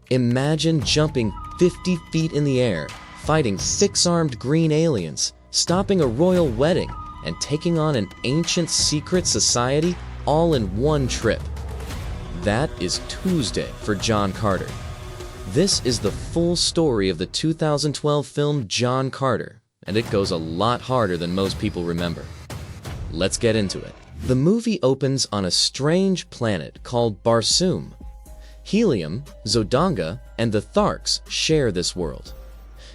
Imagine jumping 50 feet in the air, fighting 6-armed green aliens, stopping a royal wedding, and taking on an ancient secret society all in one trip. That is Tuesday for John Carter. This is the full story of the 2012 film John Carter, and it goes a lot harder than most people remember. Let's get into it. The movie opens on a strange planet called Barsoom. Helium, Zodanga, and the Tharks share this world.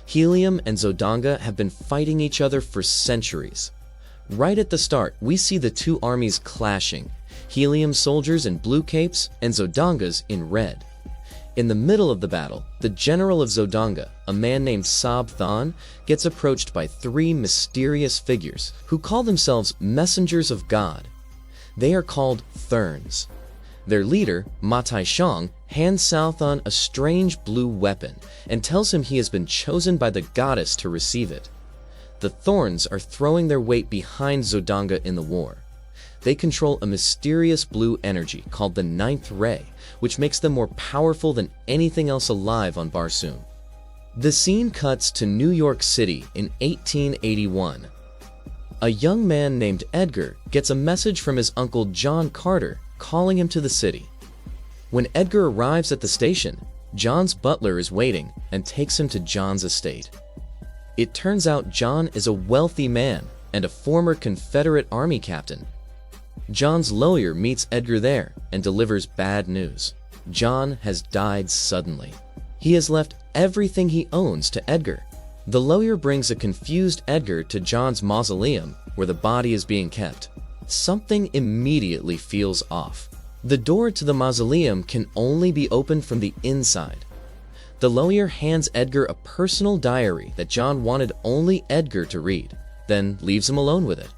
Helium and Zodanga have been fighting each other for centuries. Right at the start, we see the two armies clashing, Helium soldiers in blue capes and Zodanga's in red. In the middle of the battle, the general of Zodanga, a man named Thern, gets approached by 3 mysterious figures who call themselves messengers of God. They are called Thorns. Their leader, Matai Shang, hands Thern a strange blue weapon and tells him he has been chosen by the goddess to receive it. The Thorns are throwing their weight behind Zodanga in the war. They control a mysterious blue energy called the Ninth Ray, which makes them more powerful than anything else alive on Barsoom. The scene cuts to New York City in 1881. A young man named Edgar gets a message from his uncle John Carter calling him to the city. When Edgar arrives at the station, John's butler is waiting and takes him to John's estate. It turns out John is a wealthy man and a former Confederate Army captain. John's lawyer meets Edgar there and delivers bad news. John has died suddenly. He has left everything he owns to Edgar. The lawyer brings a confused Edgar to John's mausoleum where the body is being kept. Something immediately feels off. The door to the mausoleum can only be opened from the inside. The lawyer hands Edgar a personal diary that John wanted only Edgar to read, then leaves him alone with it.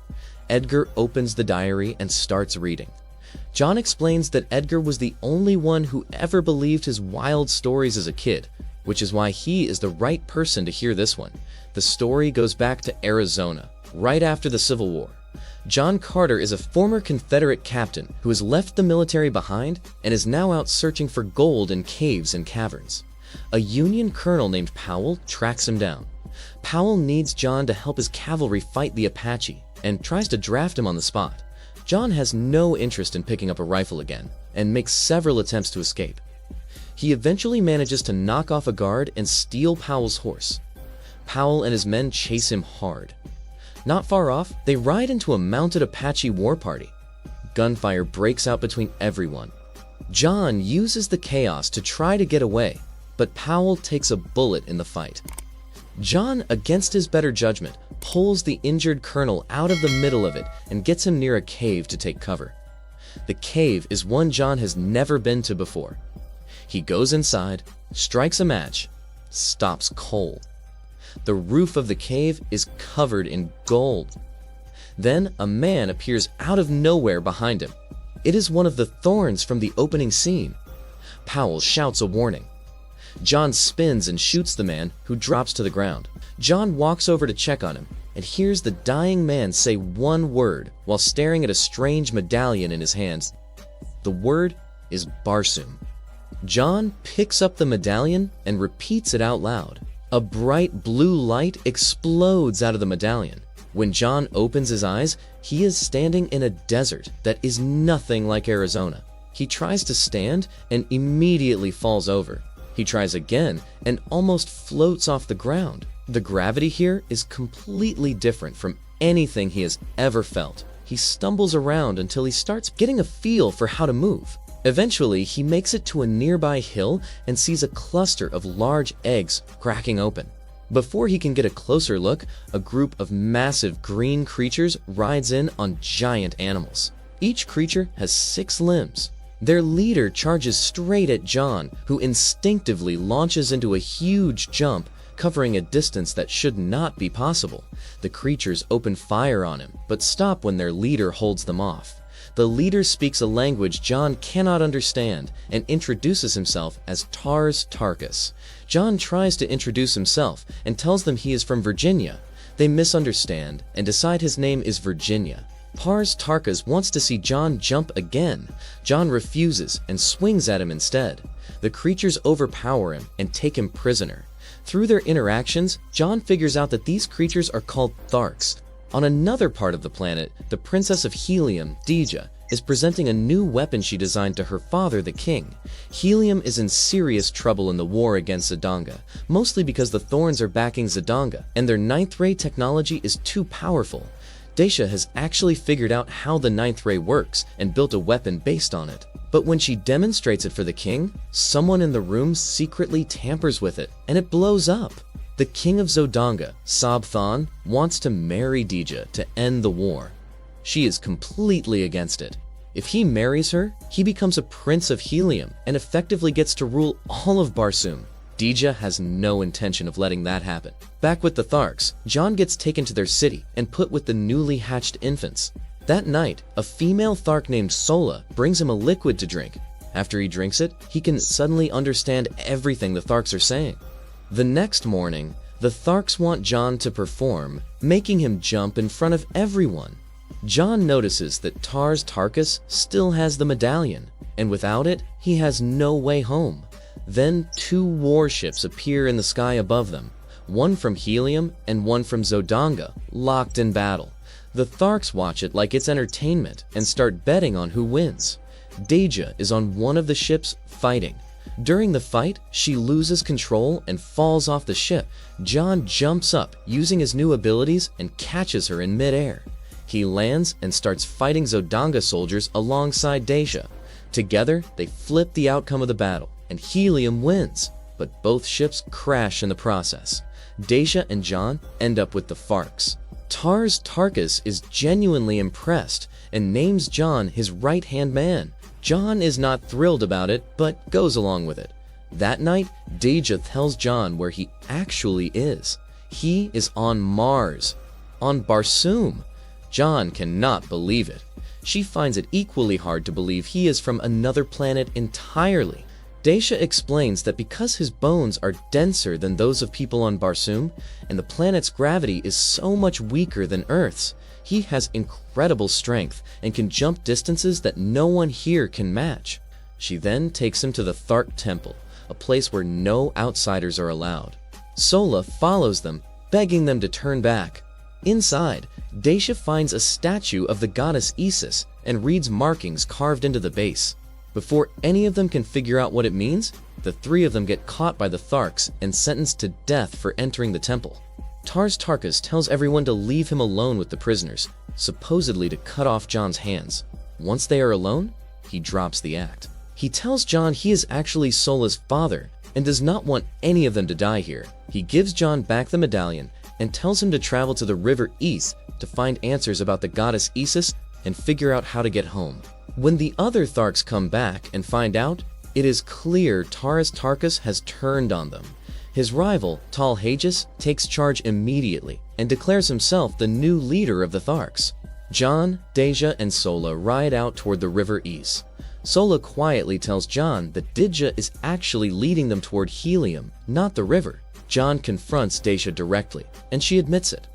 Edgar opens the diary and starts reading. John explains that Edgar was the only one who ever believed his wild stories as a kid, which is why he is the right person to hear this one. The story goes back to Arizona, right after the Civil War. John Carter is a former Confederate captain who has left the military behind and is now out searching for gold in caves and caverns. A Union colonel named Powell tracks him down. Powell needs John to help his cavalry fight the Apache and tries to draft him on the spot. John has no interest in picking up a rifle again and makes several attempts to escape. He eventually manages to knock off a guard and steal Powell's horse. Powell and his men chase him hard. Not far off, they ride into a mounted Apache war party. Gunfire breaks out between everyone. John uses the chaos to try to get away, but Powell takes a bullet in the fight. John, against his better judgment, pulls the injured colonel out of the middle of it and gets him near a cave to take cover. The cave is one John has never been to before. He goes inside, strikes a match, stops cold. The roof of the cave is covered in gold. Then a man appears out of nowhere behind him. It is one of the Thorns from the opening scene. Powell shouts a warning. John spins and shoots the man, who drops to the ground. John walks over to check on him and hears the dying man say one word while staring at a strange medallion in his hands. The word is Barsoom. John picks up the medallion and repeats it out loud. A bright blue light explodes out of the medallion. When John opens his eyes, he is standing in a desert that is nothing like Arizona. He tries to stand and immediately falls over. He tries again and almost floats off the ground. The gravity here is completely different from anything he has ever felt. He stumbles around until he starts getting a feel for how to move. Eventually, he makes it to a nearby hill and sees a cluster of large eggs cracking open. Before he can get a closer look, a group of massive green creatures rides in on giant animals. Each creature has 6 limbs. Their leader charges straight at John, who instinctively launches into a huge jump, covering a distance that should not be possible. The creatures open fire on him, but stop when their leader holds them off. The leader speaks a language John cannot understand and introduces himself as Tarkas. John tries to introduce himself and tells them he is from Virginia. They misunderstand and decide his name is Virginia. Tarkas wants to see John jump again. John refuses and swings at him instead. The creatures overpower him and take him prisoner. Through their interactions, John figures out that these creatures are called Tharks. On another part of the planet, the princess of Helium, Dejah, is presenting a new weapon she designed to her father, the king. Helium is in serious trouble in the war against Zodanga, mostly because the Thorns are backing Zodanga, and their 9th ray technology is too powerful. Dejah has actually figured out how the 9th ray works and built a weapon based on it. But when she demonstrates it for the king, someone in the room secretly tampers with it, and it blows up. The king of Zodanga, Thern, wants to marry Dejah to end the war. She is completely against it. If he marries her, he becomes a prince of Helium and effectively gets to rule all of Barsoom. Dejah has no intention of letting that happen. Back with the Tharks, John gets taken to their city and put with the newly hatched infants. That night, a female Thark named Sola brings him a liquid to drink. After he drinks it, he can suddenly understand everything the Tharks are saying. The next morning, the Tharks want John to perform, making him jump in front of everyone. John notices that Tarkas still has the medallion, and without it, he has no way home. Then 2 warships appear in the sky above them, one from Helium and one from Zodanga, locked in battle. The Tharks watch it like it's entertainment and start betting on who wins. Dejah is on one of the ships fighting. During the fight, she loses control and falls off the ship. John jumps up using his new abilities and catches her in midair. He lands and starts fighting Zodanga soldiers alongside Dejah. Together, they flip the outcome of the battle, and Helium wins, but both ships crash in the process. Dejah and John end up with the Tharks. Tarkas is genuinely impressed and names John his right-hand man. John is not thrilled about it, but goes along with it. That night, Dejah tells John where he actually is. He is on Mars, on Barsoom. John cannot believe it. She finds it equally hard to believe he is from another planet entirely. Dejah explains that because his bones are denser than those of people on Barsoom, and the planet's gravity is so much weaker than Earth's, he has incredible strength and can jump distances that no one here can match. She then takes him to the Thark temple, a place where no outsiders are allowed. Sola follows them, begging them to turn back. Inside, Dejah finds a statue of the goddess Isis and reads markings carved into the base. Before any of them can figure out what it means, the 3 of them get caught by the Tharks and sentenced to death for entering the temple. Tarkas tells everyone to leave him alone with the prisoners, supposedly to cut off John's hands. Once they are alone, he drops the act. He tells John he is actually Sola's father and does not want any of them to die here. He gives John back the medallion and tells him to travel to the river east to find answers about the goddess Isis and figure out how to get home. When the other Tharks come back and find out, it is clear Tarkas has turned on them. His rival, Hajus, takes charge immediately and declares himself the new leader of the Tharks. John, Dejah, and Sola ride out toward the river east. Sola quietly tells John that Dejah is actually leading them toward Helium, not the river. John confronts Dejah directly, and she admits it.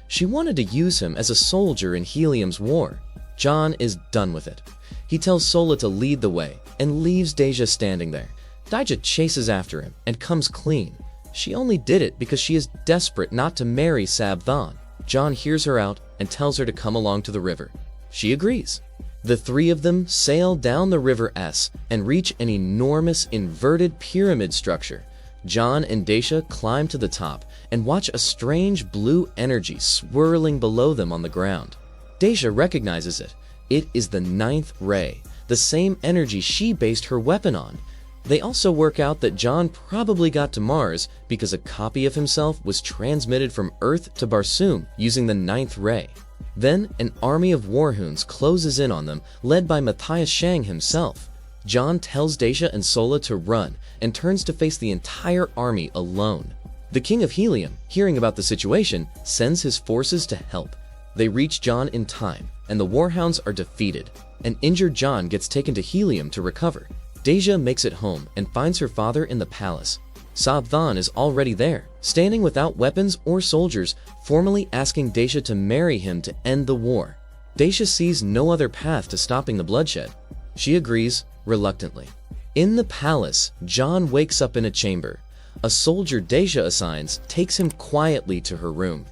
She wanted to use him as a soldier in Helium's war. John is done with it. He tells Sola to lead the way and leaves Dejah standing there. Dejah chases after him and comes clean. She only did it because she is desperate not to marry Thern. John hears her out and tells her to come along to the river. She agrees. The 3 of them sail down the river S and reach an enormous inverted pyramid structure. John and Dejah climb to the top and watch a strange blue energy swirling below them on the ground. Dejah recognizes it. It is the 9th ray, the same energy she based her weapon on. They also work out that John probably got to Mars because a copy of himself was transmitted from Earth to Barsoom using the 9th ray. Then an army of Hounds closes in on them, led by Matai Shang himself. John tells Dejah and Sola to run and turns to face the entire army alone. The king of Helium, hearing about the situation, sends his forces to help. They reach John in time, and the Hounds are defeated. An injured John gets taken to Helium to recover. Dejah makes it home and finds her father in the palace. Thern is already there, standing without weapons or soldiers, formally asking Dejah to marry him to end the war. Dejah sees no other path to stopping the bloodshed. She agrees, reluctantly. In the palace, John wakes up in a chamber. A soldier Dejah assigns takes him quietly to her room.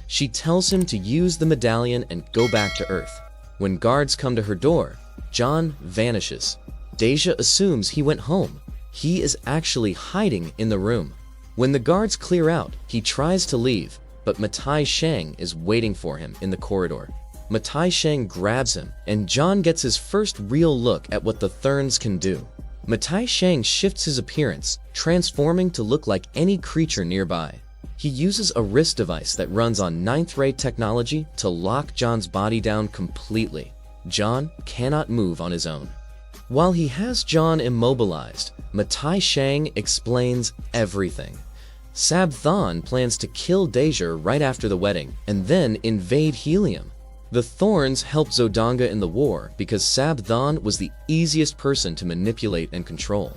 She tells him to use the medallion and go back to Earth. When guards come to her door, John vanishes. Dejah assumes he went home. He is actually hiding in the room. When the guards clear out, he tries to leave, but Matai Shang is waiting for him in the corridor. Matai Shang grabs him, and John gets his first real look at what the Thorns can do. Matai Shang shifts his appearance, transforming to look like any creature nearby. He uses a wrist device that runs on 9th-ray technology to lock John's body down completely. John cannot move on his own. While he has John immobilized, Matai Shang explains everything. Thern plans to kill Dejah right after the wedding, and then invade Helium. The Thorns helped Zodanga in the war because Thern was the easiest person to manipulate and control.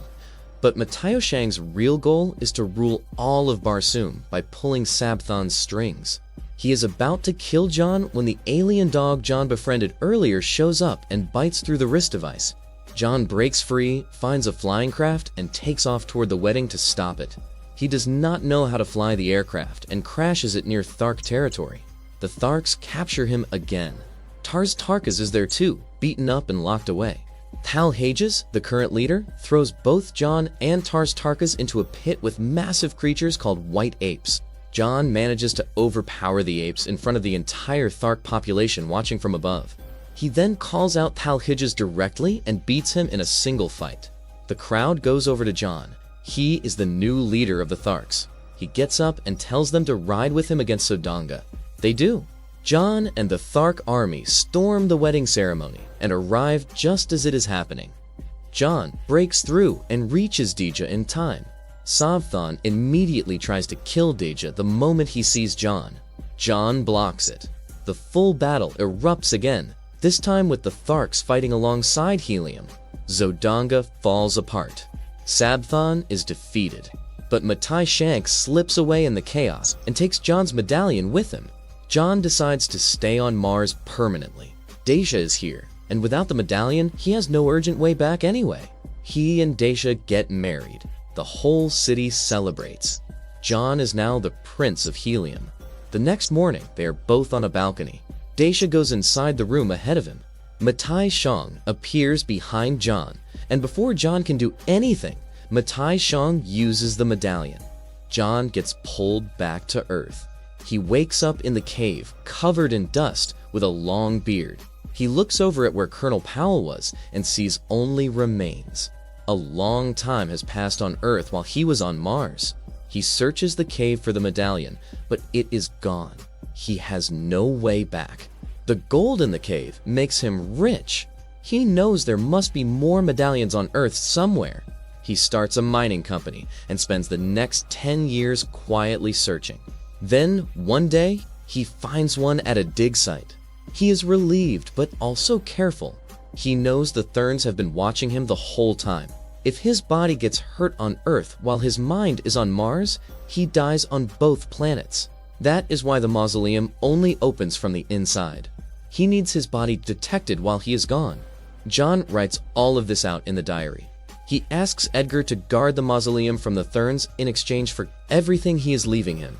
But Matai Shang's real goal is to rule all of Barsoom by pulling Thern's strings. He is about to kill John when the alien dog John befriended earlier shows up and bites through the wrist device. John breaks free, finds a flying craft, and takes off toward the wedding to stop it. He does not know how to fly the aircraft and crashes it near Thark territory. The Tharks capture him again. Tarkas is there too, beaten up and locked away. Hajus, the current leader, throws both John and Tarkas into a pit with massive creatures called white apes. John manages to overpower the apes in front of the entire Thark population watching from above. He then calls out Hajus directly and beats him in a single fight. The crowd goes over to John. He is the new leader of the Tharks. He gets up and tells them to ride with him against Zodanga. They do. John and the Thark army storm the wedding ceremony and arrive just as it is happening. John breaks through and reaches Dejah in time. Thern immediately tries to kill Dejah the moment he sees John. John blocks it. The full battle erupts again, this time with the Tharks fighting alongside Helium. Zodanga falls apart. Thern is defeated, but Matai Shang slips away in the chaos and takes John's medallion with him. John decides to stay on Mars permanently. Dejah is here, and without the medallion, he has no urgent way back anyway. He and Dejah get married. The whole city celebrates. John is now the Prince of Helium. The next morning, they are both on a balcony. Dejah goes inside the room ahead of him. Matai Shang appears behind John, and before John can do anything, Matai Shang uses the medallion. John gets pulled back to Earth. He wakes up in the cave, covered in dust, with a long beard. He looks over at where Colonel Powell was and sees only remains. A long time has passed on Earth while he was on Mars. He searches the cave for the medallion, but it is gone. He has no way back. The gold in the cave makes him rich. He knows there must be more medallions on Earth somewhere. He starts a mining company and spends the next 10 years quietly searching. Then, one day, he finds one at a dig site. He is relieved, but also careful. He knows the Thorns have been watching him the whole time. If his body gets hurt on Earth while his mind is on Mars, he dies on both planets. That is why the Mausoleum only opens from the inside. He needs his body detected while he is gone. John writes all of this out in the diary. He asks Edgar to guard the Mausoleum from the Thorns in exchange for everything he is leaving him.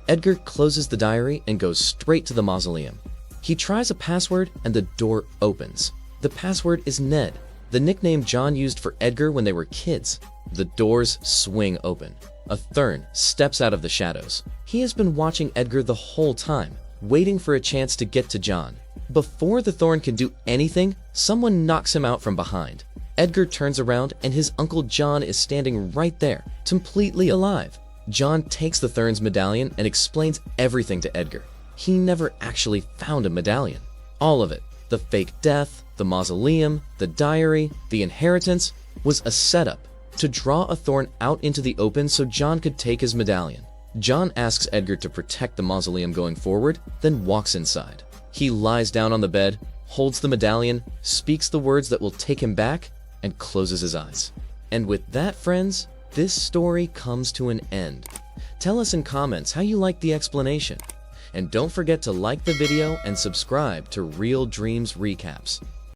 Edgar closes the diary and goes straight to the Mausoleum. He tries a password and the door opens. The password is Ned, the nickname John used for Edgar when they were kids. The doors swing open. A Thern steps out of the shadows. He has been watching Edgar the whole time, waiting for a chance to get to John. Before the Thorn can do anything, someone knocks him out from behind. Edgar turns around and his uncle John is standing right there, completely alive. John takes the Thorn's medallion and explains everything to Edgar. He never actually found a medallion. All of it, the fake death, the Mausoleum, the diary, the inheritance, was a setup to draw a Thorn out into the open so John could take his medallion. John asks Edgar to protect the Mausoleum going forward, then walks inside. He lies down on the bed, holds the medallion, speaks the words that will take him back, and closes his eyes. And with that, friends, this story comes to an end. Tell us in comments how you liked the explanation. And don't forget to like the video and subscribe to Real Dreams Recaps.